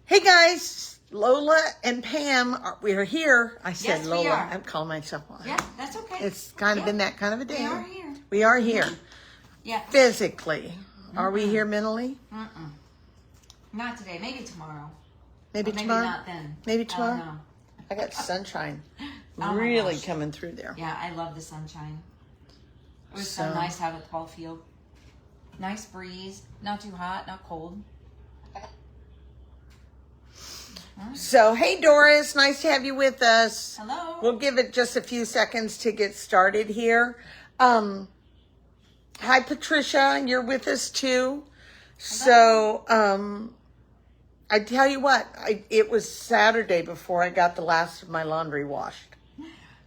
Hey guys, Lola and Pam, we're here. I said Yes, Lola. we are. I'm calling myself Lola. Yeah, that's okay. It's kind of been that kind of a day. We are here. We are here. Yeah. Physically. Are we here mentally? Not today. Maybe tomorrow. Maybe Or maybe tomorrow? not then. Maybe I don't tomorrow? know. I got sunshine Oh my really gosh. coming through there. Yeah, I love the sunshine. It was So- so nice out at the ball field. Nice breeze. Not too hot, not cold. So, hey Doris, nice to have you with us. Hello. We'll give it just a few seconds to get started here. Hi Patricia, you're with us too. So, I tell you what, it was Saturday before I got the last of my laundry washed.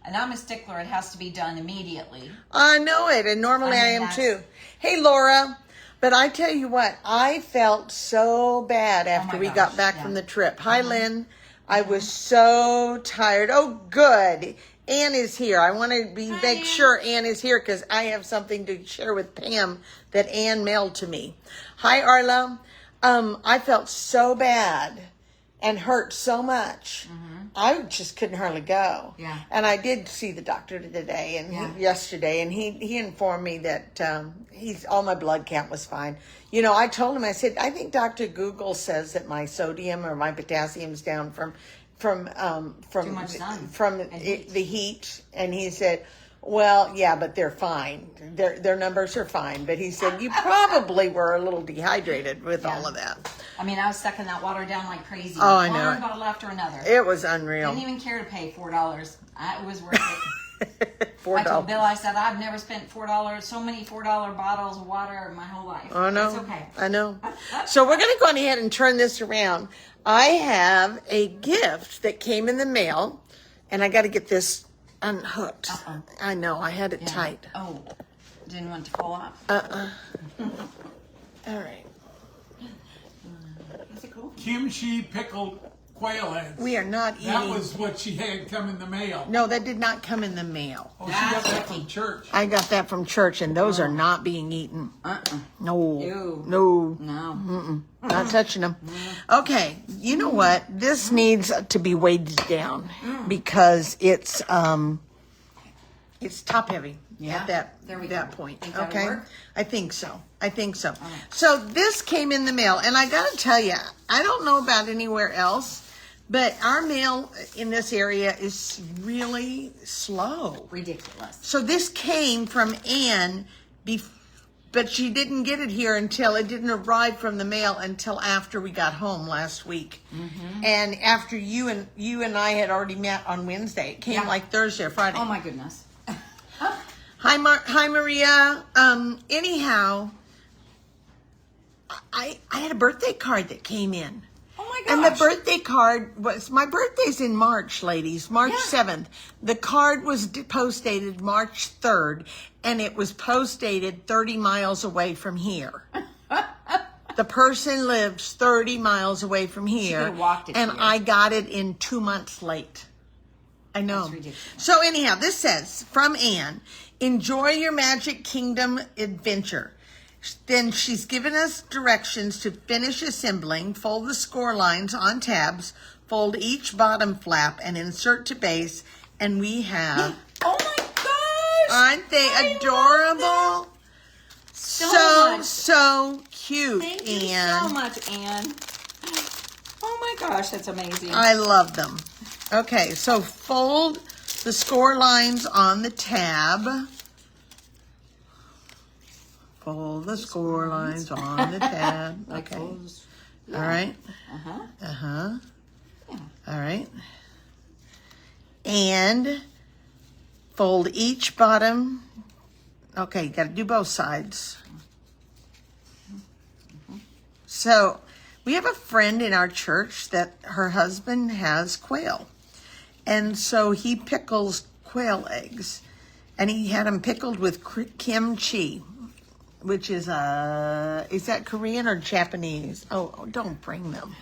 And I'm a stickler. It has to be done immediately. I know it, and normally I am too. Hey Laura, but I tell you what, I felt so bad after we got back from the trip. Hi Lynn, I was so tired. Oh good, Ann is here. I want to make sure Ann is here because I have something to share with Pam that Ann mailed to me. Hi Arla, I felt so bad and hurt so much. I just couldn't hardly go. Yeah. And I did see the doctor today and yesterday, and he informed me that all my blood count was fine. You know, I told him, I said, I think Dr. Google says that my sodium or my potassium's down from Too much sun the heat, and he said, well, yeah, but they're fine. Their numbers are fine. But he said, you probably were a little dehydrated with all of that. I mean, I was sucking that water down like crazy. Oh, I know. One bottle after another. It was unreal. Didn't even care to pay $4. It was worth it. $4. I told Bill, I said, I've never spent $4, so many $4 bottles of water in my whole life. I know. It's okay. I know. So we're going to go ahead and turn this around. I have a gift that came in the mail, and I got to get this unhooked. I know. I had it tight. Oh, didn't want it to fall off? All right. Is it cool? Kimchi pickled quail eggs. We are not eating. That was what she had come in the mail. No, that did not come in the mail. Oh, she got that from church. I got that from church, and those are not being eaten. No. Ew. No. No. Not touching them. Okay, you know what? This needs to be weighed down because it's top heavy at that point. Think that'll Okay, work? I think so. So this came in the mail, and I got to tell you, I don't know about anywhere else, but our mail in this area is really slow. Ridiculous. So this came from Ann, but she didn't get it here until it didn't arrive from the mail until after we got home last week, and after you and I had already met on Wednesday. It came like Thursday or Friday. Oh my goodness. Hi Maria. Anyhow, I had a birthday card that came in. Oh my gosh. And the birthday card was, my birthday's in March, ladies, March 7th. The card was post-dated March 3rd, and it was post-dated 30 miles away from here. The person lives 30 miles away from here, could've walked it and here. I got it in 2 months late. I know. That's ridiculous. So anyhow, this says, from Anne, enjoy your Magic Kingdom adventure. Then she's given us directions to finish assembling, fold the score lines on tabs, fold each bottom flap, and insert to base. And we have, Oh my gosh. aren't they adorable? So much. So cute, Thank you Anne. so much, Anne. Oh my gosh, that's amazing. I love them. Okay, so fold the score lines on the tab. Fold the score lines on the tab. Like Okay. those. All right. Uh-huh. Uh-huh. Yeah. All right. And fold each bottom. Okay, you got to do both sides. So we have a friend in our church that her husband has quail. And so he pickles quail eggs. And he had them pickled with kimchi, which is that Korean or Japanese? Oh, don't bring them.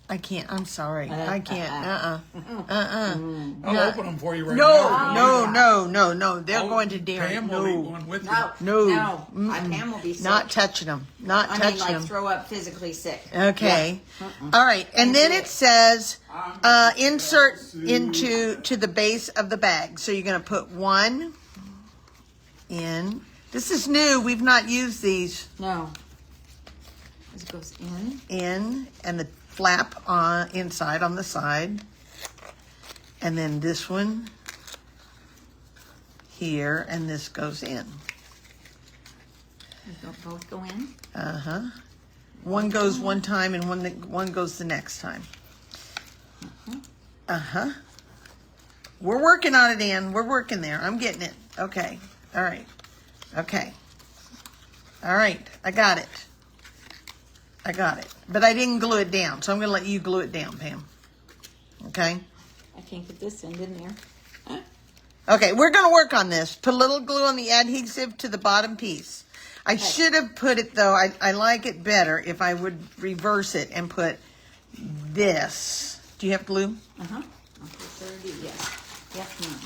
I can't. I'm sorry. I can't. I'll open them for you right No, now. no. They're going to dairy. Pam will eat one with you. No. Pam will be sick. Not touching them. Not I touching mean, like them. throw up physically sick. Okay. All right. And then it says insert into the base of the bag. So you're going to put one in. This is new. We've not used these. No. This goes in, and the flap on inside on the side, and then this one here, and this goes in. Both go in. One goes one time, and one goes the next time. We're working on it, Ann. We're working there. I'm getting it. Okay. All right. Okay. All right. I got it. But I didn't glue it down, so I'm going to let you glue it down, Pam. Okay? I can't get this end in there. Huh? Okay, we're going to work on this. Put a little glue on the adhesive to the bottom piece. I should have put it, though, I like it better if I would reverse it and put this. Do you have glue? Uh-huh. I'll put 30, yes. Yes, ma'am.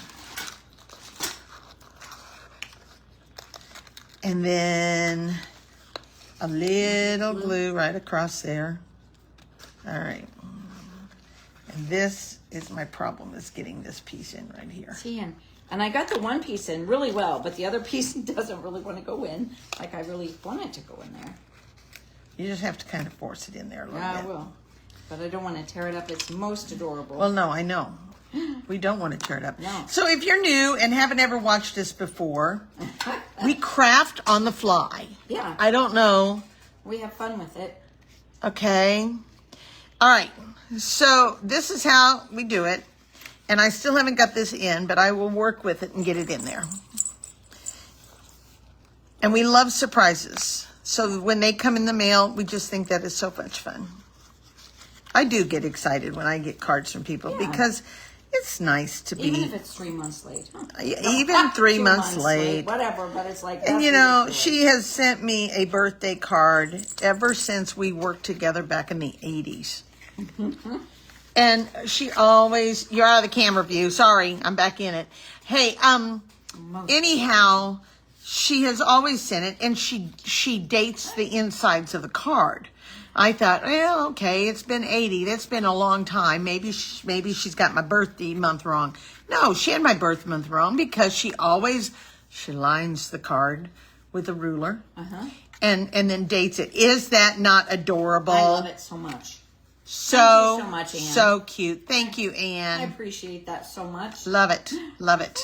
And then a little glue right across there. All right. And this is my problem, is getting this piece in right here. See, and I got the one piece in really well, but the other piece doesn't really want to go in like I really want it to go in there. You just have to kind of force it in there a little Yeah, bit. I will. But I don't want to tear it up. It's most adorable. Well, no, I know. We don't want to tear it up. No. So if you're new and haven't ever watched this before, we craft on the fly. Yeah. I don't know. We have fun with it. Okay. All right. So this is how we do it. And I still haven't got this in, but I will work with it and get it in there. And we love surprises. So when they come in the mail, we just think that is so much fun. I do get excited when I get cards from people because it's nice to be. Even if it's 3 months late. Huh? Even 3 2 months late. Whatever, but it's like, And that's you know, ridiculous. she has sent me a birthday card ever since we worked together back in the 80s. And she always, you're out of the camera view. Sorry, I'm back in it. Hey, anyhow, she has always sent it, and she dates the insides of the card. I thought, well, okay, it's been 80. That's been a long time. Maybe she's got my birthday month wrong. No, she had my birth month wrong because she lines the card with a ruler and then dates it. Is that not adorable? I love it so much. So, Thank you so much, Ann. So cute. Thank you, I Ann. appreciate that so much. Love it. Love it.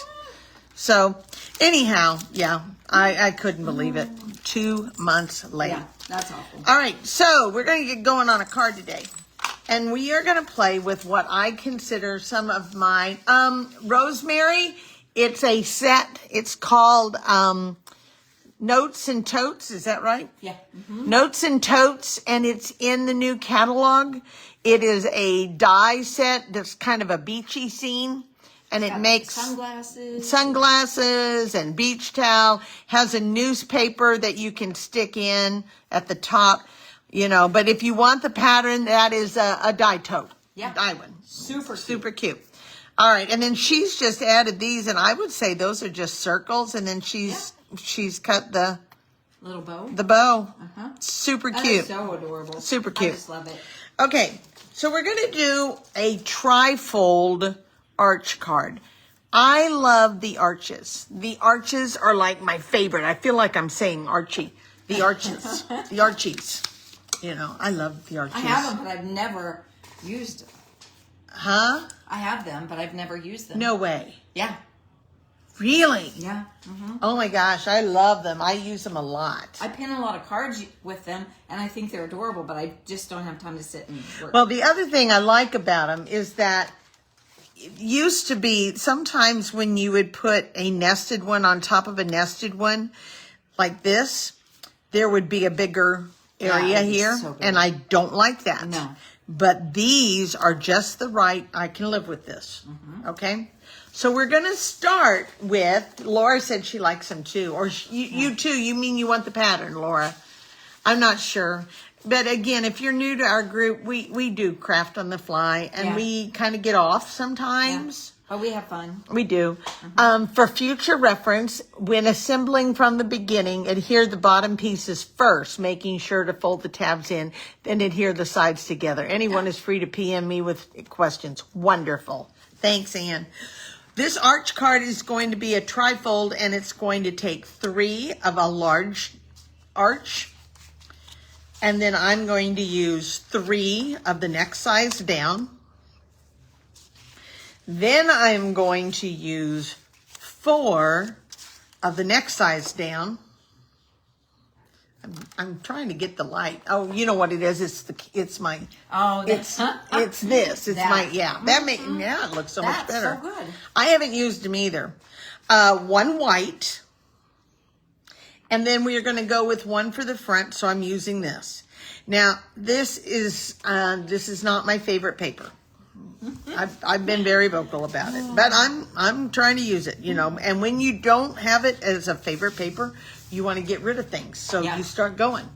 So, anyhow, yeah, I couldn't believe it. 2 months late. Yeah, that's awful. All right, so we're going to get going on a card today. And we are going to play with what I consider some of my, Rosemary, it's a set. It's called Notes and Totes. Is that right? Yeah. Notes and Totes, and it's in the new catalog. It is a die set that's kind of a beachy scene. And it makes sunglasses and beach towel, has a newspaper that you can stick in at the top, you know, but if you want the pattern, that is a die tote. Yeah. Die one. Super cute. All right. And then she's just added these, and I would say those are just circles. And then she's cut the little bow. The bow. Super That cute. is so adorable. Super cute. I just love it. Okay. So we're going to do a trifold arch card. I love the arches. The arches are like my favorite. I feel like I'm saying Archie. The arches. The Archies. You know, I love the arches. I have them, but I've never used them. Huh? I have them, but I've never used them. No way. Yeah. Really? Yeah. Oh my gosh, I love them. I use them a lot. I pin a lot of cards with them, and I think they're adorable, but I just don't have time to sit and work. Well, the other thing I like about them is that it used to be sometimes when you would put a nested one on top of a nested one like this, there would be a bigger area it'd be here, so big. and I don't like that. No. But these are just the right, I can live with this. Okay? So we're going to start with, Laura said she likes them too, or you too, you mean you want the pattern, Laura. I'm not sure. But again, if you're new to our group, we do craft on the fly, and we kind of get off sometimes. But we have fun. We do. For future reference, when assembling from the beginning, adhere the bottom pieces first, making sure to fold the tabs in, then adhere the sides together. Anyone is free to PM me with questions. Wonderful. Thanks, Ann. This arch card is going to be a trifold, and it's going to take 3 of a large arch. And then I'm going to use 3 of the next size down. Then I'm going to use 4 of the next size down. I'm trying to get the light. Oh, you know what it is? It's my. Oh, it's this. It's that. my That it looks so much better. So good. I haven't used them either. 1 white, and then we are going to go with 1 for the front. So I'm using this. Now this is not my favorite paper. I've been very vocal about it, but I'm trying to use it, and when you don't have it as a favorite paper, you want to get rid of things. So you start going.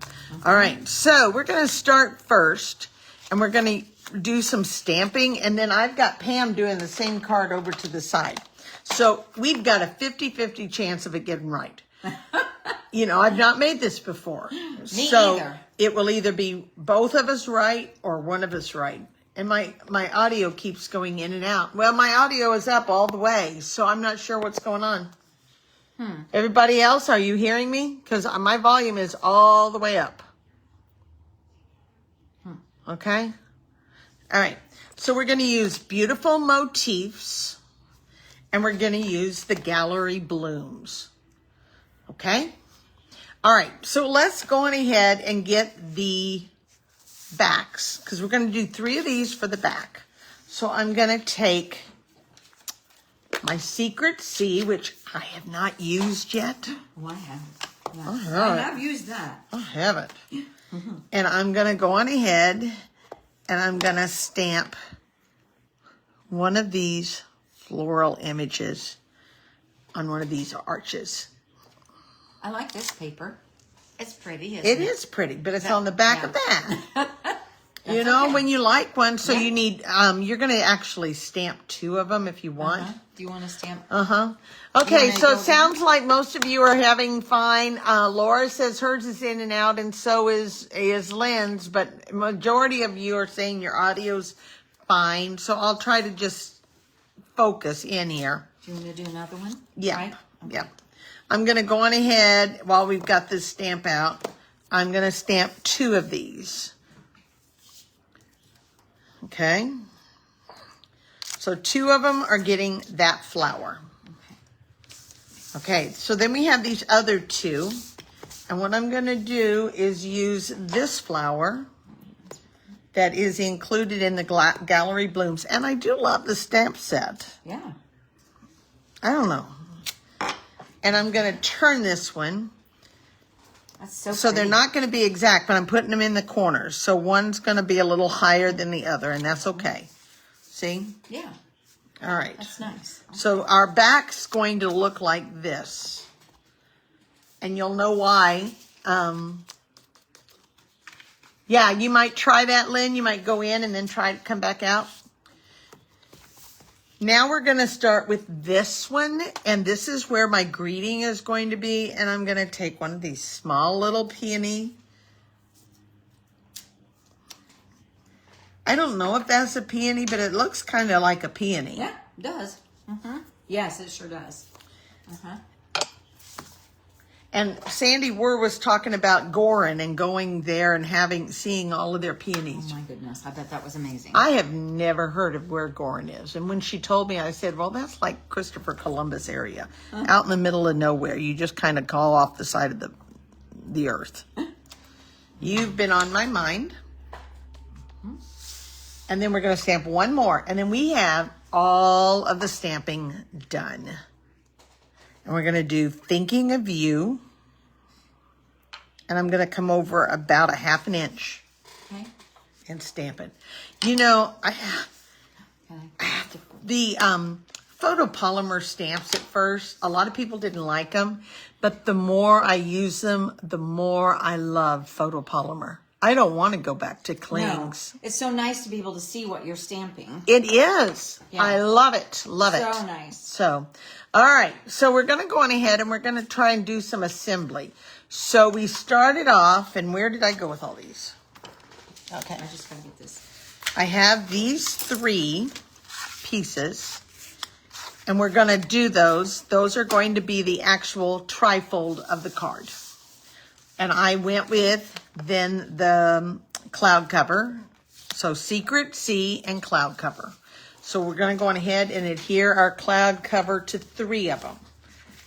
All right. So we're going to start first, and we're going to do some stamping, and then I've got Pam doing the same card over to the side. So we've got a 50-50 chance of it getting right. I've not made this before. Me so either. It will either be both of us right or one of us right. And my audio keeps going in and out. Well, my audio is up all the way, so I'm not sure what's going on. Everybody else, are you hearing me? Because my volume is all the way up. Okay? All right. So we're going to use beautiful motifs, and we're going to use the gallery blooms. Okay? All right. So let's go on ahead and get the backs, because we're going to do 3 of these for the back. So I'm going to take my Secret C, which I have not used yet. Oh, I haven't. Yeah. I have used that. I haven't. And I'm going to go on ahead and I'm going to stamp one of these floral images on one of these arches. I like this paper. It's pretty, isn't It is pretty, but it's on the back of that. okay. When you like one, so you need, you're going to actually stamp 2 of them if you want. Do you want to stamp? Okay, so it sounds like most of you are having fine. Laura says hers is in and out, and so is Lynn's, but majority of you are saying your audio's fine, so I'll try to just focus in here. Do you want to do another one? Yeah, Right? Okay. yeah. I'm going to go on ahead while we've got this stamp out. I'm going to stamp 2 of these. Okay. So 2 of them are getting that flower. Okay, so then we have these other 2. And what I'm going to do is use this flower that is included in the gallery blooms. And I do love the stamp set. Yeah. I don't know. And I'm going to turn this one. That's so So they're pretty. not going to be exact, but I'm putting them in the corners. So one's going to be a little higher than the other, and that's okay. See? Yeah. All right. That's nice. So our back's going to look like this. And you'll know why. Yeah, you might try that, Lynn. You might go in and then try to come back out. Now we're going to start with this one, and this is where my greeting is going to be, and I'm going to take one of these small little peony. I don't know if that's a peony, but it looks kind of like a peony. Yeah, it does. Yes, it sure does. And Sandy Wurr was talking about Gorin and going there and seeing all of their peonies. Oh my goodness, I bet that was amazing. I have never heard of where Gorin is. And when she told me, I said, well, that's like Christopher Columbus area. Out in the middle of nowhere. You just kind of call off the side of the earth. You've been on my mind. And then we're going to stamp one more. And then we have all of the stamping done. And we're going to do Thinking of You. And I'm going to come over about a 1/2 inch. Okay. And stamp it. You know, I have the photopolymer stamps at first. A lot of people didn't like them, but the more I use them, the more I love photopolymer. I don't want to go back to clings. No. It's so nice to be able to see what you're stamping. It is. Yeah. I love it. Love it. So nice. So, all right. So we're going to go on ahead and we're going to try and do some assembly. So we started off, and where did I go with all these? Okay. I just gotta get this. I have these 3 pieces, and we're going to do those. Those are going to be the actual trifold of the card. And I went with then the cloud cover. So secret, C, and cloud cover. So we're going to go on ahead and adhere our cloud cover to 3 of them.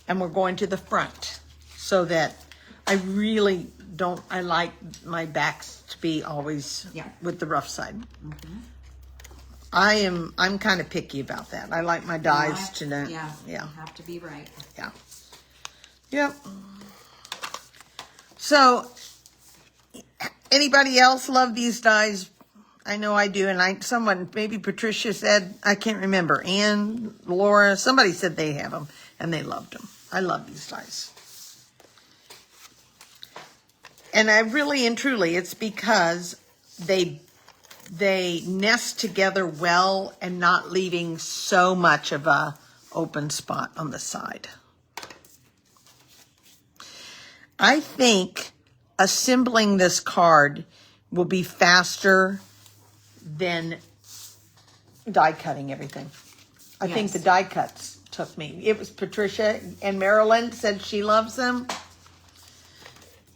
And we're going to the front so that I really don't, I like my backs to be always with the rough side. I'm kind of picky about that. I like my dies to know. Yeah. You have to be right. Yeah. Yep. So, anybody else love these dies? I know I do, and someone, maybe Patricia said, I can't remember, Ann, Laura, somebody said they have them, and they loved them. I love these dies. And I really and truly, it's because they nest together well and not leaving so much of a open spot on the side. I think assembling this card will be faster than die cutting everything. I think the die cuts took me. It was Patricia and Marilyn said she loves them.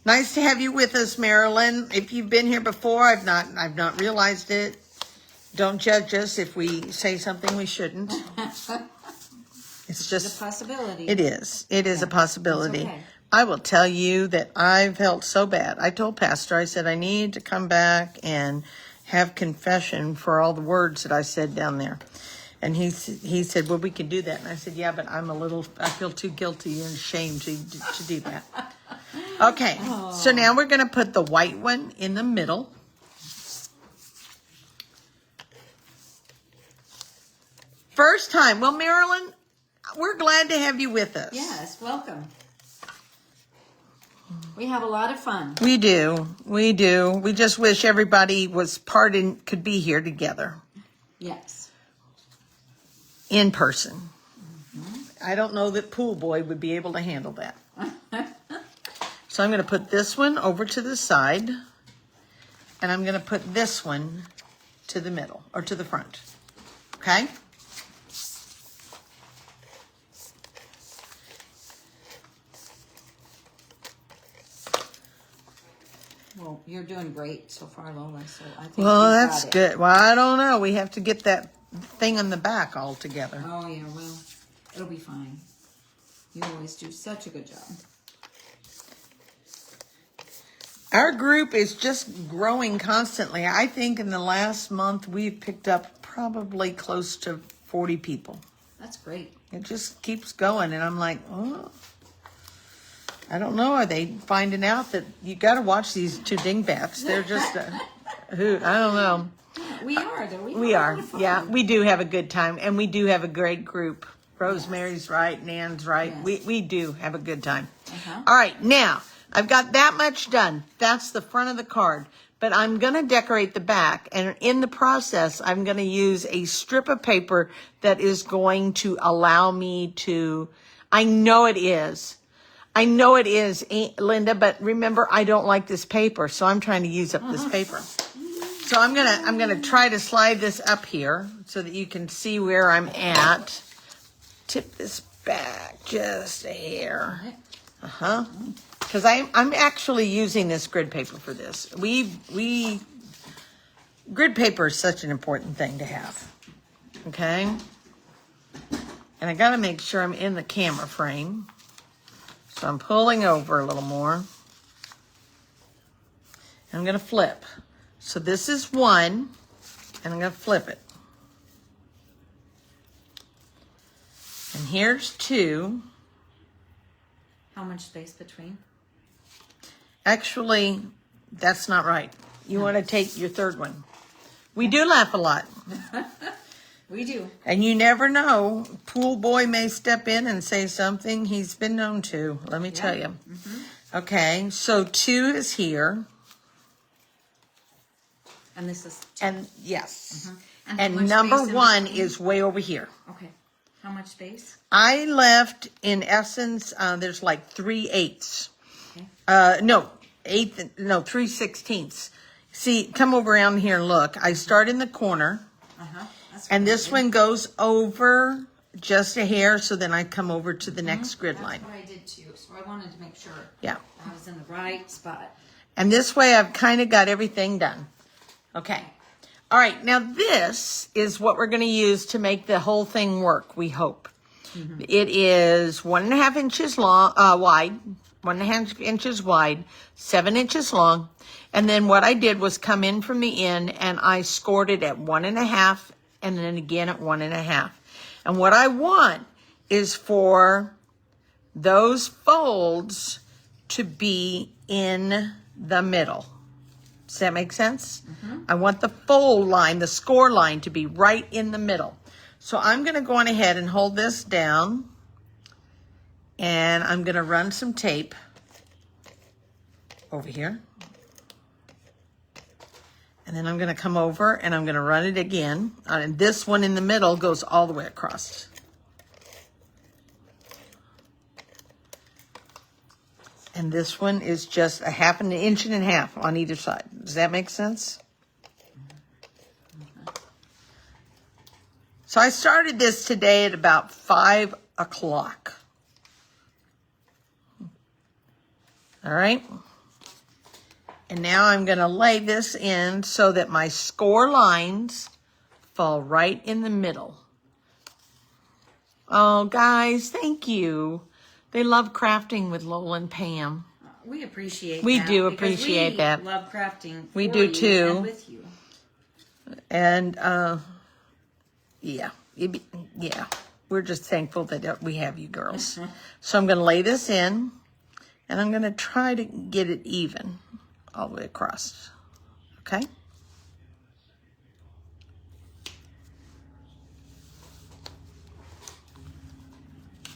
Nice to have you with us, Marilyn. If you've been here before, I've not realized it. Don't judge us if we say something we shouldn't. It's just a possibility. It is. It is a possibility. Okay. I will tell you that I felt so bad. I told Pastor, I said, I need to come back and have confession for all the words that I said down there. And he said, well, we can do that. And I said, yeah, but I feel too guilty and ashamed to do that. Okay, so now we're going to put the white one in the middle. First time. Well, Marilyn, we're glad to have you with us. Yes, welcome. We have a lot of fun. We do. We do. We just wish everybody could be here together. Yes. In person. I don't know that Pool Boy would be able to handle that. So I'm going to put this one over to the side. And I'm going to put this one to the middle, or to the front. Okay? Well, you're doing great so far, Lola. So I think Well, that's good. Well, I don't know. We have to get that thing on the back all together. Oh, yeah, well, it'll be fine. You always do such a good job. Our group is just growing constantly. I think in the last month we've picked up probably close to 40 people. That's great. It just keeps going, and I'm like, oh, I don't know. Are they finding out that you got to watch these 2 dingbats? They're just, I don't know. We are, though. We are. Yeah, we do have a good time, and we do have a great group. Rosemary's right, Nan's right. Yes. We do have a good time. Uh-huh. All right, now, I've got that much done. That's the front of the card. But I'm going to decorate the back. And in the process, I'm going to use a strip of paper that is going to allow me to... I know it is, Linda, but remember, I don't like this paper, so I'm trying to use up this paper. So I'm gonna try to slide this up here so that you can see where I'm at. Tip this back just a hair. Because I'm actually using this grid paper for this. Grid paper is such an important thing to have. Okay? And I gotta make sure I'm in the camera frame. So I'm pulling over a little more. I'm gonna flip. So this is 1, and I'm gonna flip it. And here's 2. How much space between? Actually, that's not right. You want to take your 3rd one. We do laugh a lot. We do. And you never know. Pool boy may step in and say something he's been known to. Let me tell you. Okay, so 2 is here. And this is... And yes. how And much number space in 1 between? is way over here. Okay. How much space? I left, in essence, there's like 3/8. Okay. No, 3/16. See, come over around here and look. I start in the corner, That's and what this I did. one goes over just a hair, so then I come over to the next grid That's line. what I did too. So I wanted to make sure Yeah. I was in the right spot. And this way I've kind of got everything done. Okay. All right, now this is what we're going to use to make the whole thing work, we hope. It is 1.5 inches long, wide, 1.5 inches wide, 7 inches long. And then what I did was come in from the end and I scored it at 1.5 and then again at 1.5. And what I want is for those folds to be in the middle. Does that make sense? I want the fold line, the score line, to be right in the middle. So I'm going to go on ahead and hold this down. And I'm going to run some tape over here. And then I'm going to come over and I'm going to run it again. And this one in the middle goes all the way across. And this one is just 1/2 inch and a half on either side. Does that make sense? So I started this today at about 5 o'clock. All right. And now I'm going to lay this in so that my score lines fall right in the middle. Oh, guys, thank you. They love crafting with Lola and Pam. We appreciate We that. do because appreciate that. We love crafting. We for do you too. And with you. And, yeah, we're just thankful that we have you girls. So I'm going to lay this in, and I'm going to try to get it even all the way across. Okay?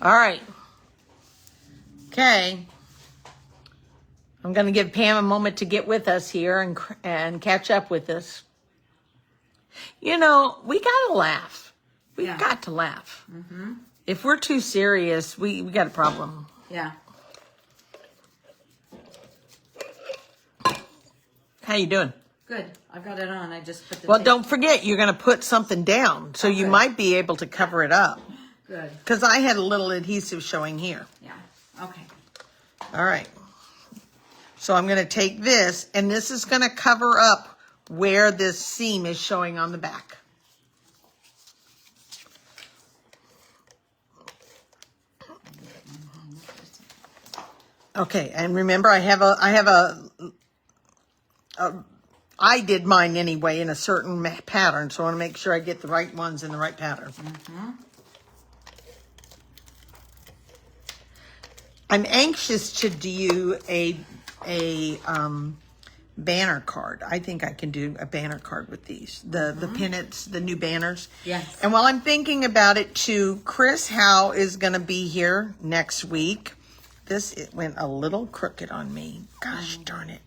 All right. Okay. I'm going to give Pam a moment to get with us here and catch up with us. You know, we got to laugh. We've got to laugh. If we're too serious, we got a problem. Yeah. How you doing? Good. I've got it on. I just put the Well, tape. don't forget, you're going to put something down, so you Okay. might be able to cover it up. Good. Because I had a little adhesive showing here. Yeah. Okay. All right. So I'm going to take this, and this is going to cover up where this seam is showing on the back. Okay, and remember, I did mine anyway in a certain pattern, so I want to make sure I get the right ones in the right pattern. I'm anxious to do a banner card. I think I can do a banner card with these, the pennants, the new banners. Yes. And while I'm thinking about it too, Chris Howe is going to be here next week. It went a little crooked on me. Gosh darn it.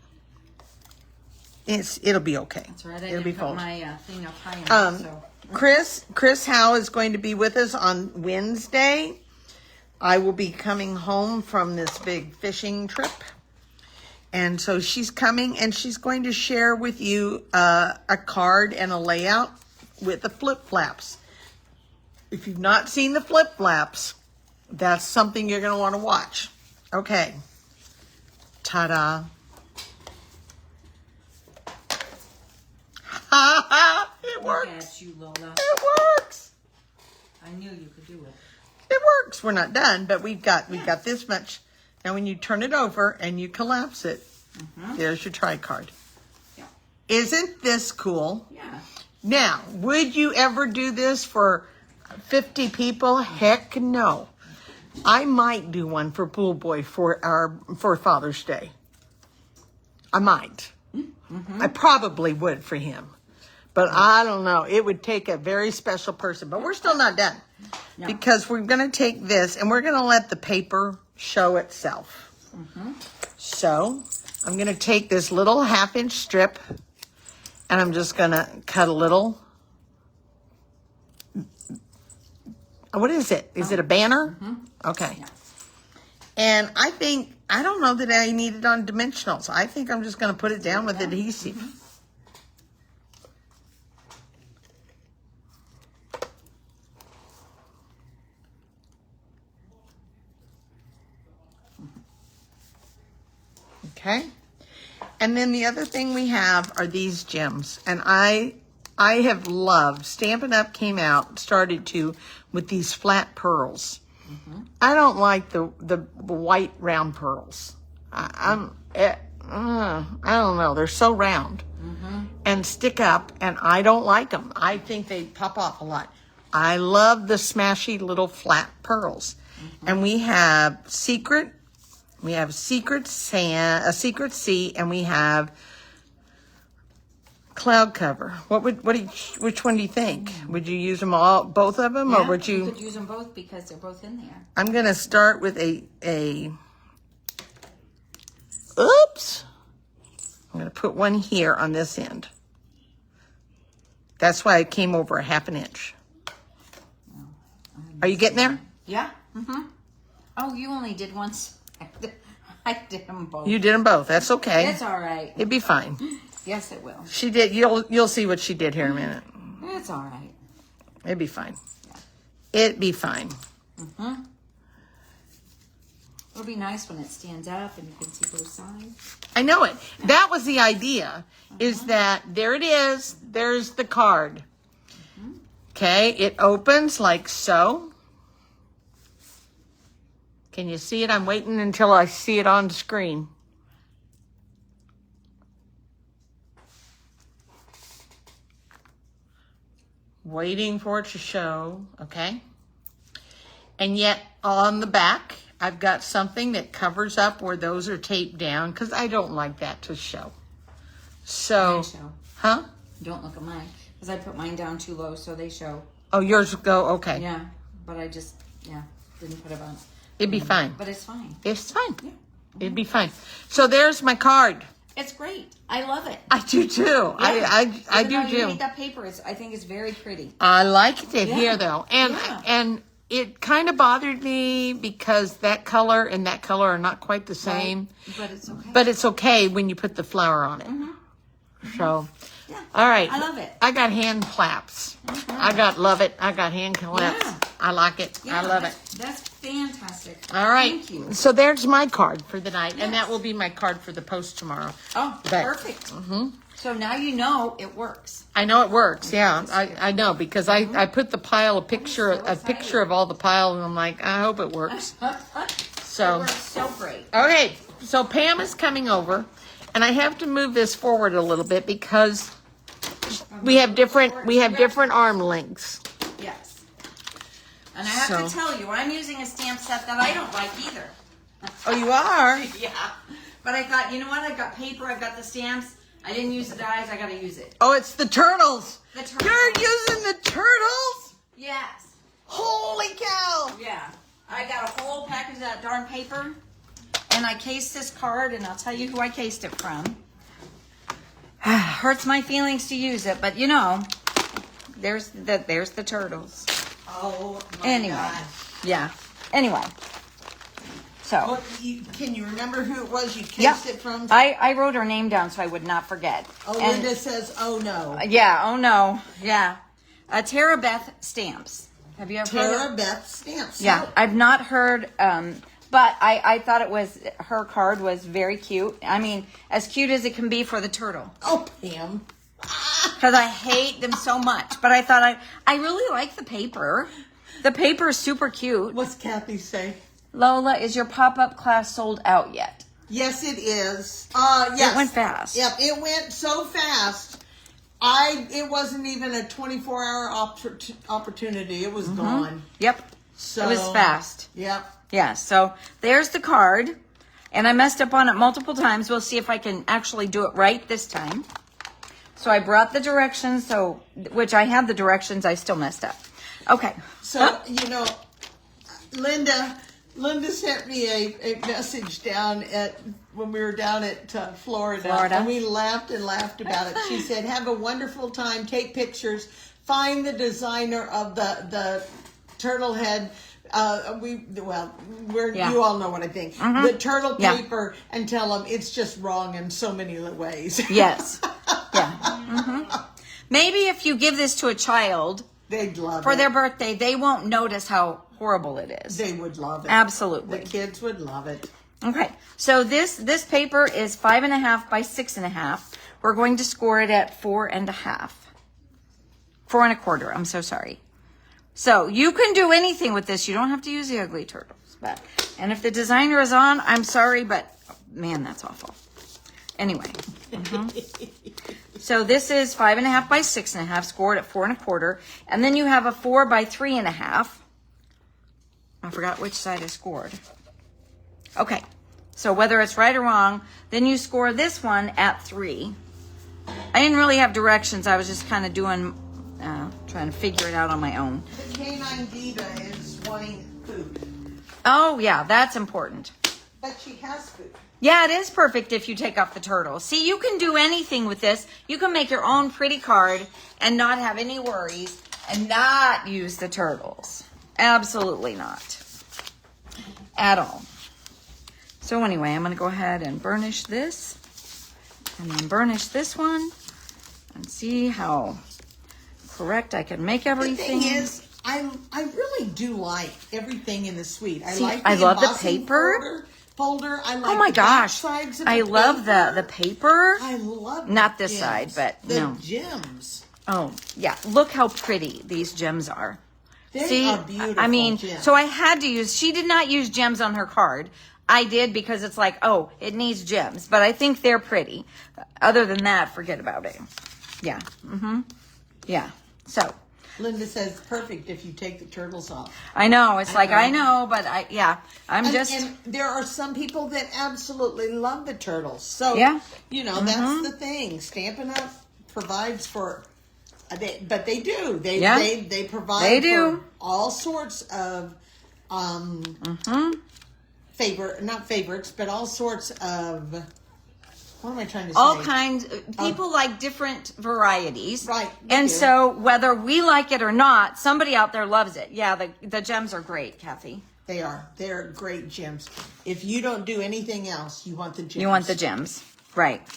It'll be okay. That's right. I It'll didn't be put fold. my thing up high enough. So. Chris Howe is going to be with us on Wednesday. I will be coming home from this big fishing trip. And so she's coming and she's going to share with you a card and a layout with the flip-flaps. If you've not seen the flip-flaps, that's something you're going to want to watch. Okay. Ta-da. It works. Look at you, Lola. It works. I knew you could do it. It works. We're not done, but we've got this much. Now when you turn it over and you collapse it, there's your tri-card. Yeah. Isn't this cool? Yeah. Now, would you ever do this for 50 people? Heck no. I might do one for Pool Boy for Father's Day. I might. I probably would for him. But I don't know. It would take a very special person. But we're still not done. No. Because we're going to take this and we're going to let the paper show itself. So I'm going to take this little 1/2-inch strip and I'm just going to cut a little. What is it? Is it a banner? Okay. Yeah. And I don't know that I need it on dimensionals. I think I'm just going to put it down with adhesive. Okay. And then the other thing we have are these gems. And I have loved, Stampin' Up! Came out, started to, with these flat pearls. I don't like the white round pearls. I don't know. They're so round and stick up, and I don't like them. I think they pop off a lot. I love the smashy little flat pearls. And we have Secret Sand, a Secret Sea, and we have Cloud Cover. Which one do you think? Would you use them all, both of them, or would you could use them both because they're both in there. I'm going to start with oops. I'm going to put one here on this end. That's why I came over a 1/2 inch. Are you getting there? Yeah. Oh, you only did once. I did them both. You did them both. That's okay. It's all right. It'd be fine. Yes, it will. She did. You'll see what she did here in a minute. It's all right. It'd be fine. It'd be fine. It'll be nice when it stands up and you can see both sides. I know it. That was the idea, is that there it is. There's the card. Okay, it opens like so. Can you see it? I'm waiting until I see it on the screen. Waiting for it to show, okay? And yet on the back, I've got something that covers up where those are taped down because I don't like that to show. So, Mine show. huh? Don't look at mine because I put mine down too low so they show. Oh, yours go, okay. Yeah, but I just, didn't put it on. It'd be fine. But it's fine. It's fine. Yeah. It'd be fine. So there's my card. It's great. I love it. I do too. Yeah. I Even do though you too. hate that paper. I think it's very pretty. I liked it Yeah. here though. And it kind of bothered me because that color and that color are not quite the same. Right. But it's okay. But it's okay when you put the flower on it. So, Yeah. all right. I love it. I got hand claps. I love it. I got hand claps. Yeah. I like it. I love it. That's fantastic. All right. Thank you. So there's my card for the night. And Yes. that will be my card for the post tomorrow. Oh, But- perfect. So now you know it works. I know it works. Yeah, I know because I put the pile, a picture of all the pile, and I'm like, I hope it works. It So, works so great. okay, so Pam is coming over, and I have to move this forward a little bit because we have different arm lengths. Yes. And I have So- to tell you, I'm using a stamp set that I don't like either. Oh, you are? Yeah. But I thought, you know what? I've got paper, I've got the stamps. I didn't use the dies, I gotta use it. Oh, it's the turtles. The turtles. You're using the turtles? Yes. Holy cow! Yeah. I got a whole package of that darn paper. And I cased this card, and I'll tell you who I cased it from. Hurts my feelings to use it, but you know, there's the turtles. Oh my Anyway. God. Yeah. Anyway. So. What, can you remember who it was you cased Yeah. it from? I wrote her name down so I would not forget. Oh, And- Linda says, oh no. Yeah, oh no. Yeah. Tara Beth Stamps. Have you ever heard of Tara Beth Stamps. Yeah, No. I've not heard, but I thought her card was very cute. I mean, as cute as it can be for the turtle. Oh, Pam. Because I hate them so much. But I thought I really like the paper. The paper is super cute. What's Kathy say? Lola, is your pop-up class sold out yet? Yes, it is. Yes. It went fast. Yep, it went so fast. It wasn't even a 24-hour opportunity. It was gone. Yep. So It was fast. Yep. Yeah, so there's the card. And I messed up on it multiple times. We'll see if I can actually do it right this time. So I brought the directions, which I had the directions, I still messed up. Okay. So, you know, Linda sent me a message when we were down at Florida. And we laughed and laughed about it. She said, have a wonderful time, take pictures, find the designer of the turtle head. You all know what I think. The turtle paper, and tell them it's just wrong in so many ways. Yes. Yeah. Maybe if you give this to a child, they'd love for their birthday, they won't notice how horrible it is. They would love it. Absolutely. The kids would love it. Okay. So this paper is 5.5 by 6.5. We're going to score it at 4.5. 4.25. I'm so sorry. So you can do anything with this. You don't have to use the ugly turtles. And if the designer is on, I'm sorry, but man, that's awful. Anyway. So this is 5.5 by 6.5, scored at 4.25. And then you have a 4 by 3.5. I forgot which side I scored. Okay. So whether it's right or wrong, then you score this one at 3. I didn't really have directions. I was just kind of doing, trying to figure it out on my own. The canine diva is wanting food. Oh, yeah, that's important. But she has food. Yeah, it is perfect if you take off the turtle. See, you can do anything with this. You can make your own pretty card and not have any worries and not use the turtles. Absolutely not. At all. So anyway, I'm going to go ahead and burnish this. And then burnish this one. And see how correct I can make everything. The thing is, I really do like everything in the suite. I love the paper. Folder. I like oh my the gosh. sides of I the love paper. the paper. I love not this gems. side, but the no. gems. Oh, yeah. Look how pretty these gems are. They are beautiful. I mean, gems. so I had to use, she did not use gems on her card. I did because it's like, oh, it needs gems. But I think they're pretty. Other than that, forget about it. Yeah. Yeah. So. Linda says perfect if you take the turtles off. I know. It's I know, but I'm just. And there are some people that absolutely love the turtles. So, you know, that's the thing. Stampin' Up! Provides for, but they do. They provide for all sorts of, not favorites, but all sorts of, what am I trying to say? All kinds. People like different varieties. Right. And so whether we like it or not, somebody out there loves it. Yeah, the gems are great, Kathy. They are. They're great gems. If you don't do anything else, you want the gems. You want the gems. Right.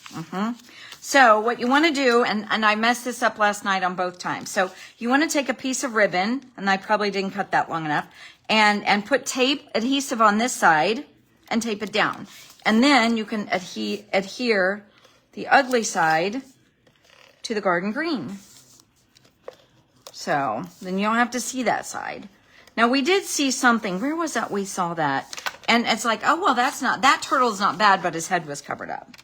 So what you want to do, and I messed this up last night on both times. So you want to take a piece of ribbon, and I probably didn't cut that long enough, and put tape adhesive on this side and tape it down. And then you can adhere the ugly side to the garden green. So then you don't have to see that side. Now we did see something. Where was that we saw that? And it's like, oh, well, that turtle's not bad, but his head was covered up.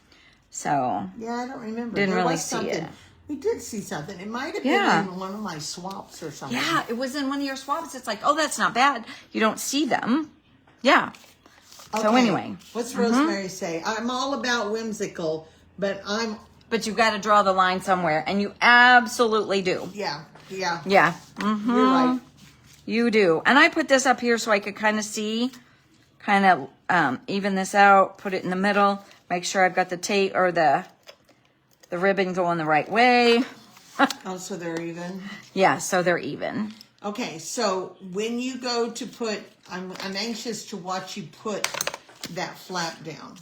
So. Yeah, I don't remember. Didn't there really was see something. it. We did see something. It might have been in one of my swaps or something. Yeah, it was in one of your swaps. It's like, oh, that's not bad. You don't see them. Yeah. Okay. So anyway. What's Rosemary say? I'm all about whimsical, but you've got to draw the line somewhere, and you absolutely do. Yeah. Yeah. You're right. You do. And I put this up here so I could kind of see, even this out, put it in the middle, make sure I've got the tape or the ribbon going the right way. Oh, so they're even? Yeah, so they're even. Okay, so when you go to put, I'm anxious to watch you put that flap down.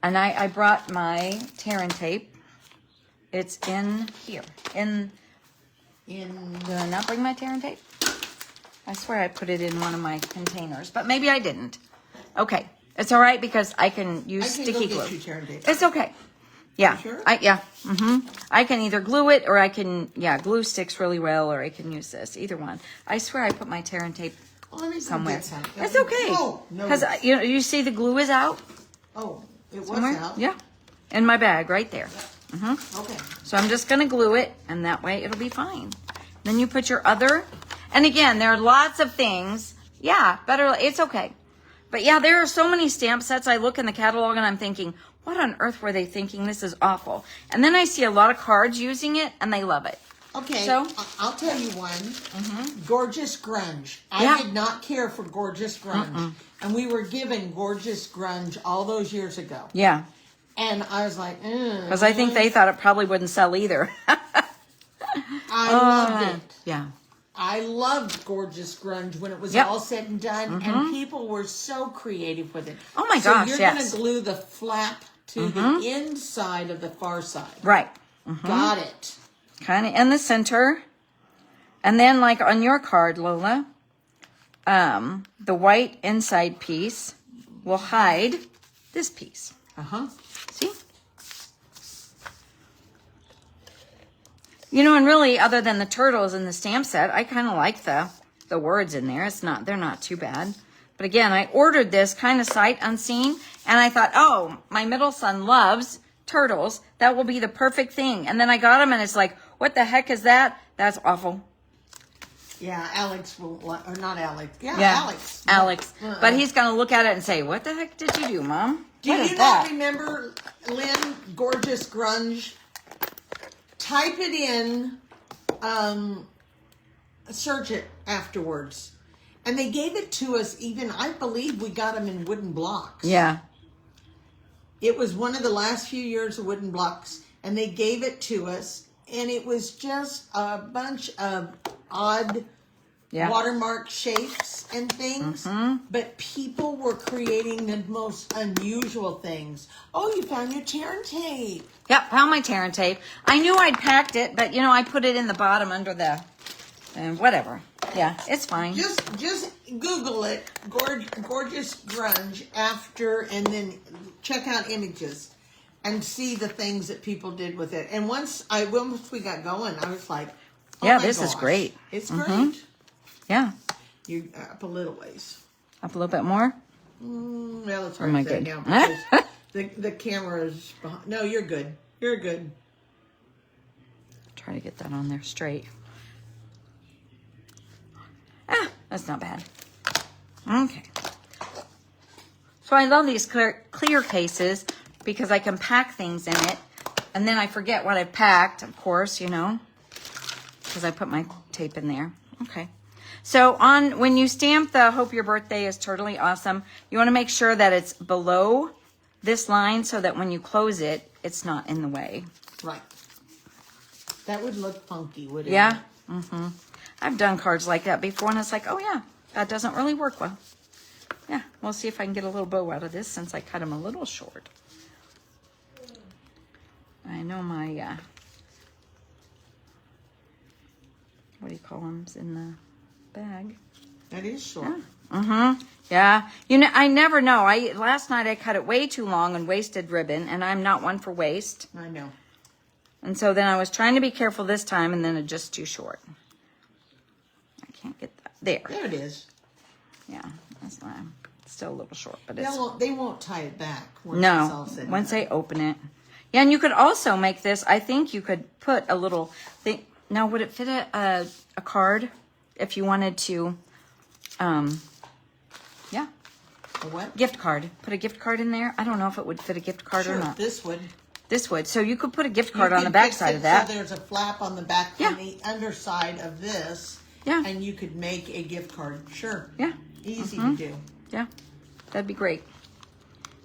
And I brought my tear and tape. It's in here. Did I not bring my tear and tape? I swear I put it in one of my containers, but maybe I didn't. Okay, it's all right because I can use sticky glue. Get you tear and tape. It's okay. Yeah. You sure? I can either glue it or I can, glue sticks really well, or I can use this. Either one. I swear I put my tear and tape somewhere. It's okay. Oh, no. Because you see the glue is out. Oh, it was Somewhere? out. Yeah. In my bag right there. Okay. So I'm just going to glue it, and that way it'll be fine. Then you put your other, and again, there are lots of things. Yeah, better, it's okay. But yeah, there are so many stamp sets. I look in the catalog and I'm thinking, what on earth were they thinking? This is awful. And then I see a lot of cards using it, and they love it. Okay, So? I'll tell you one. Gorgeous Grunge. Yeah. I did not care for Gorgeous Grunge. And we were given Gorgeous Grunge all those years ago. Yeah. And I was like, Because I think they thought it probably wouldn't sell either. I loved it. Yeah. I loved Gorgeous Grunge when it was Yep. all said and done, and people were so creative with it. Oh my so gosh, you're yes. going to glue the flap to the inside of the far side. Right. Got it. Kind of in the center. And then like on your card, Lola, the white inside piece will hide this piece. Uh-huh. See? You know, and really, other than the turtles and the stamp set, I kind of like the words in there. They're not too bad. But again, I ordered this kind of sight unseen, and I thought, oh, my middle son loves turtles. That will be the perfect thing. And then I got them, and it's like, what the heck is that? That's awful. Yeah, Alex will, or not Alex. Yeah, Alex. Alex. But he's going to look at it and say, what the heck did you do, Mom? Do What you is not that? remember, Lynn, Gorgeous Grunge? Type it in, search it afterwards. And they gave it to us even, I believe we got them in wooden blocks. Yeah. It was one of the last few years of wooden blocks, and they gave it to us, and it was just a bunch of odd watermark shapes and things, but people were creating the most unusual things. Oh, you found your tear and tape. Yep, found my tear and tape. I knew I'd packed it, but you know, I put it in the bottom under the, whatever. Yeah, it's fine. Just Google it, Gorgeous Grunge after, and then check out images and see the things that people did with it. And once we got going, I was like, oh yeah, my this is gosh, great. It's great. Yeah. You up a little ways. Up a little bit more? Well, it's hard Am I to say good? now because the camera is behind. No, you're good. You're good. Try to get that on there straight. That's not bad. Okay. So I love these clear cases because I can pack things in it. And then I forget what I've packed, of course, you know, because I put my tape in there. Okay. So when you stamp the Hope Your Birthday is Totally Awesome, you want to make sure that it's below this line so that when you close it, it's not in the way. Right. That would look funky, wouldn't it? Yeah. I've done cards like that before, and it's like, oh yeah, that doesn't really work well. Yeah, we'll see if I can get a little bow out of this since I cut them a little short. I know my, what do you call them, in the bag. That is short. Yeah. You know, I never know. Last night I cut it way too long and wasted ribbon, and I'm not one for waste. I know. And so then I was trying to be careful this time, and then it's just too short. I can't get that. There. There it is. Yeah, that's fine. It's still a little short, but it's... They won't tie it back once it's all said and once done. they open it. Yeah, and you could also make this, I think you could put a little thing. Now, would it fit a card if you wanted to, yeah. A what? Gift card. Put a gift card in there. I don't know if it would fit a gift card or not. This would. This would. So you could put a gift card You on the could back fix side it of that. So there's a flap on the back Yeah. on the underside of this. Yeah. And you could make a gift card. Sure. Yeah. Easy to do. Yeah. That'd be great.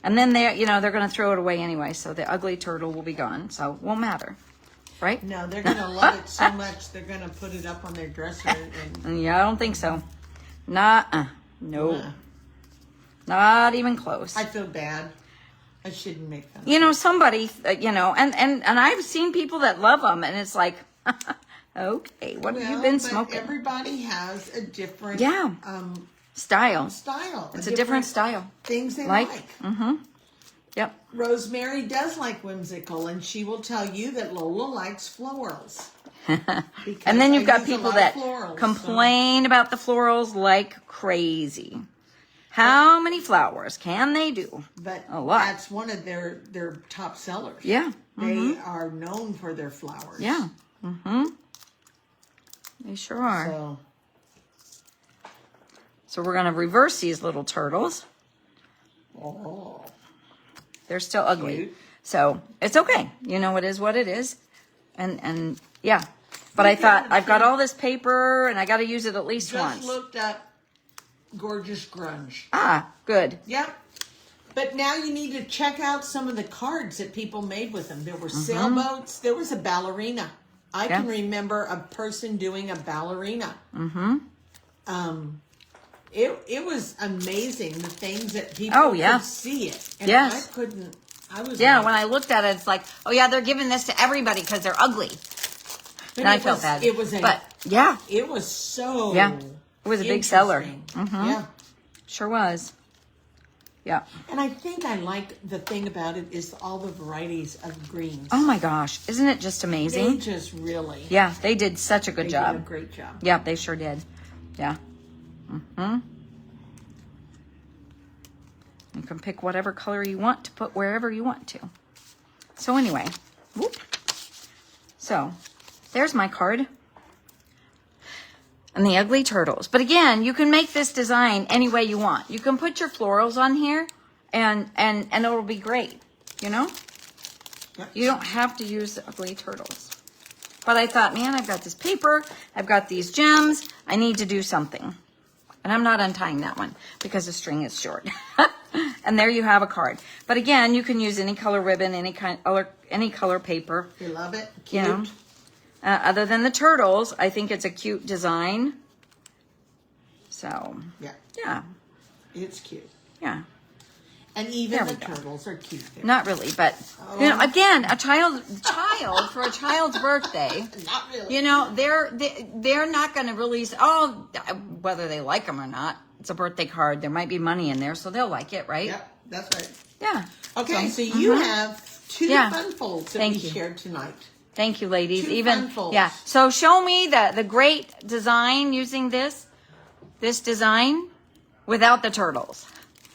And then they're going to throw it away anyway, so the ugly turtle will be gone, so it won't matter. Right? No, they're going to love it so much they're going to put it up on their dresser. And Yeah, I don't think so. No. Not even close. I feel bad. I shouldn't make them. You know, somebody, and I've seen people that love them, and it's like, okay, what have you been but smoking? everybody has a different Style. style. It's a different style. Things they like. Yep. Rosemary does like whimsical, and she will tell you that Lola likes florals. And then you've got use a people lot that of florals, complain about the florals like crazy. How many flowers can they do? But a lot. That's one of their top sellers. Yeah. They are known for their flowers. Yeah. They sure are. So we're going to reverse these little turtles. Oh. They're still ugly. Cute. So it's okay. You know, it is what it is. And yeah. But I thought, I've got all this paper and I got to use it at least Just once. looked up gorgeous grunge. Ah, good. Yep. But now you need to check out some of the cards that people made with them. There were sailboats. There was a ballerina. I can remember a person doing a ballerina. It was amazing the things that people could see it. And yes. I couldn't. I was yeah, like, when I looked at it, it's like, oh yeah, they're giving this to everybody because they're ugly. And I felt bad. It was but yeah. It was so it was a big seller. Yeah. Sure was. Yeah. And I think I like the thing about it is all the varieties of greens. Oh my gosh. Isn't it just amazing? They just really. Yeah, they did such a good job. They did a great job. Yeah, they sure did. Yeah. You can pick whatever color you want to put wherever you want to. So anyway, whoop. So there's my card. And the ugly turtles. But again, you can make this design any way you want. You can put your florals on here and it'll be great, you know? Yep. You don't have to use the ugly turtles. But I thought, man, I've got this paper, I've got these gems, I need to do something. And I'm not untying that one because the string is short. And there you have a card. But again, you can use any color ribbon, any color paper. You love it? Cute. You know? Other than the turtles, I think it's a cute design. So, yeah. It's cute. Yeah. And even the turtles are cute. There. Not really, but, you know, again, a child for a child's birthday. Not really. You know, they're not going to release, whether they like them or not. It's a birthday card. There might be money in there, so they'll like it, right? Yep, that's right. Yeah. Okay, so you have two fun folds that we you. shared tonight. Thank you, ladies. Two fun folds. Yeah. So show me the great design using this design without the turtles.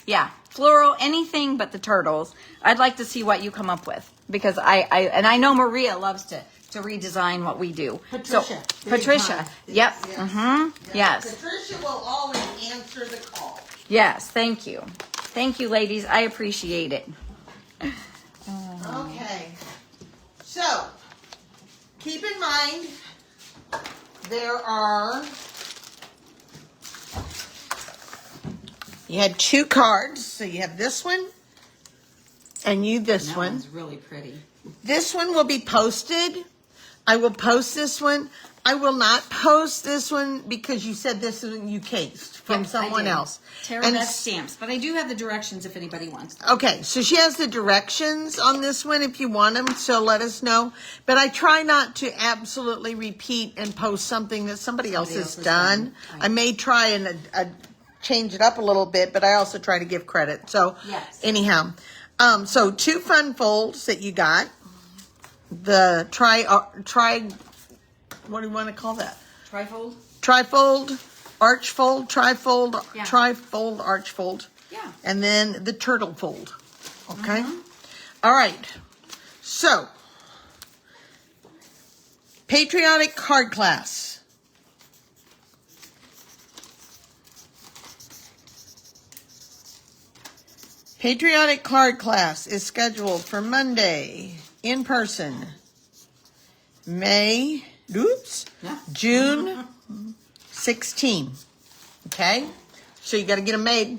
Yeah. Floral, anything but the turtles. I'd like to see what you come up with because I know Maria loves to redesign what we do. Patricia. So, Patricia. Yep. Yes. Yes. Patricia will always answer the call. Yes. Thank you. Thank you, ladies. I appreciate it. Okay. So, keep in mind, you had two cards. So you have this one and this That one. one's really pretty. This one will be posted. I will post this one. I will not post this one because you said this one you cased from someone else. Tara does stamps, but I do have the directions if anybody wants them. Okay, so she has the directions on this one if you want them, so let us know. But I try not to absolutely repeat and post something that somebody else has done. Right. I may try and change it up a little bit, but I also try to give credit. So anyhow, so two fun folds that you got. The what do you want to call that? Trifold? Trifold, arch fold, trifold, Yeah. trifold, arch fold. Yeah. And then the turtle fold. Okay? All right. So, patriotic card class. Patriotic card class is scheduled for Monday in person. June 16. Okay? So you got to get them made.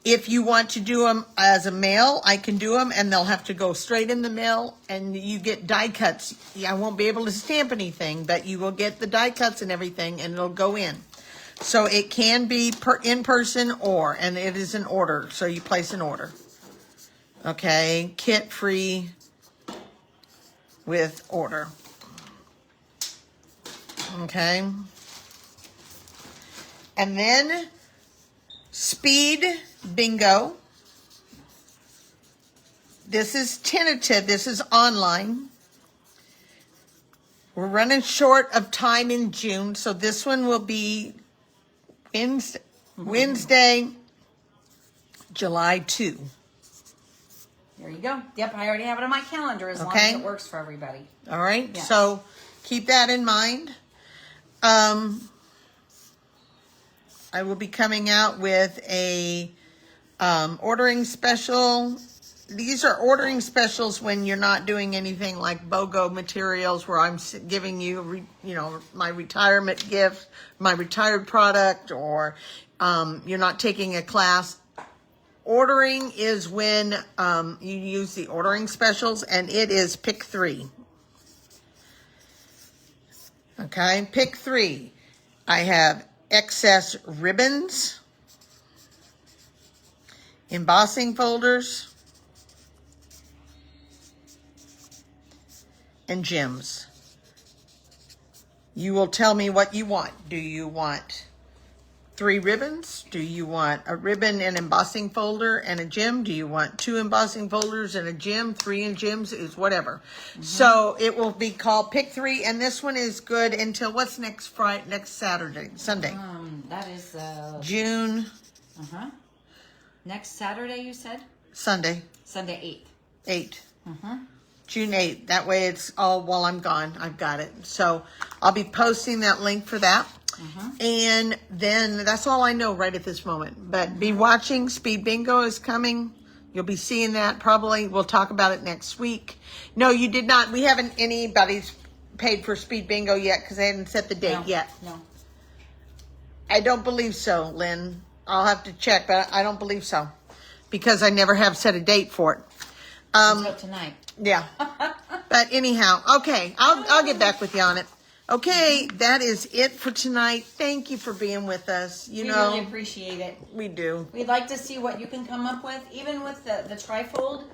If you want to do them as a mail, I can do them, and they'll have to go straight in the mail, and you get die cuts. I won't be able to stamp anything, but you will get the die cuts and everything, and it'll go in. So it can be in person and it is an order, so you place an order. Okay? Kit free with order. Okay? And then speed bingo. This is tentative. This is online. We're running short of time in June, so this one will be Wednesday, July 2. There you go. Yep, I already have it on my calendar as long as it works for everybody. All right, Yes. so keep that in mind. I will be coming out with a ordering special these are ordering specials when you're not doing anything like BOGO materials where I'm giving you, my retirement gift, my retired product, or you're not taking a class. Ordering is when you use the ordering specials, and it is pick 3. Okay, pick 3. I have excess ribbons, embossing folders, and gems. You will tell me what you want. Do you want 3 ribbons? Do you want a ribbon and embossing folder and a gem? Do you want 2 embossing folders and a gem? 3 gems is whatever. So it will be called Pick 3, and this one is good until what's next Friday, next Saturday, Sunday? That is June. Next Saturday, you said? Sunday. Sunday 8. June 8th. That way it's all while I'm gone. I've got it. So I'll be posting that link for that. And then that's all I know right at this moment. But be watching. Speed Bingo is coming. You'll be seeing that probably. We'll talk about it next week. No, you did not. We haven't anybody's paid for Speed Bingo yet because they hadn't set the date yet. No. I don't believe so, Lynn. I'll have to check, but I don't believe so because I never have set a date for it. Until tonight. Yeah. But anyhow, okay, I'll get back with you on it. Okay, that is it for tonight. Thank you for being with us. We really appreciate it. We do. We'd like to see what you can come up with, even with the trifold.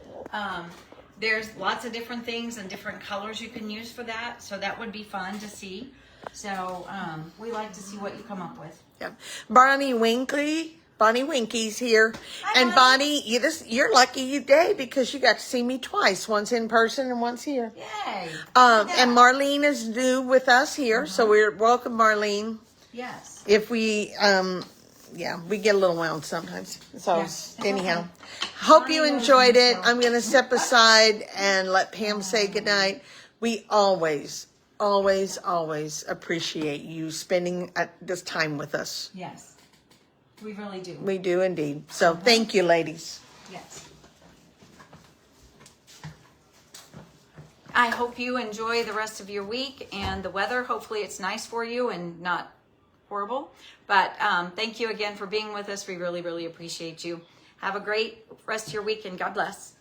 There's lots of different things and different colors you can use for that, so that would be fun to see. So we like to see what you come up with. Yeah. Bonnie Winky's here. Hi, And Bonnie, you're lucky today because you got to see me twice. Once in person and once here. Yay. And Marlene is new with us here, so we're welcome, Marlene. Yes. If we, we get a little wound sometimes. So Yes. anyhow, hope you enjoyed it. I'm going to step aside and let Pam say goodnight. We always appreciate you spending this time with us. Yes. We really do. We do indeed. So thank you, ladies. Yes. I hope you enjoy the rest of your week and the weather. Hopefully it's nice for you and not horrible. But thank you again for being with us. We really, really appreciate you. Have a great rest of your week and God bless.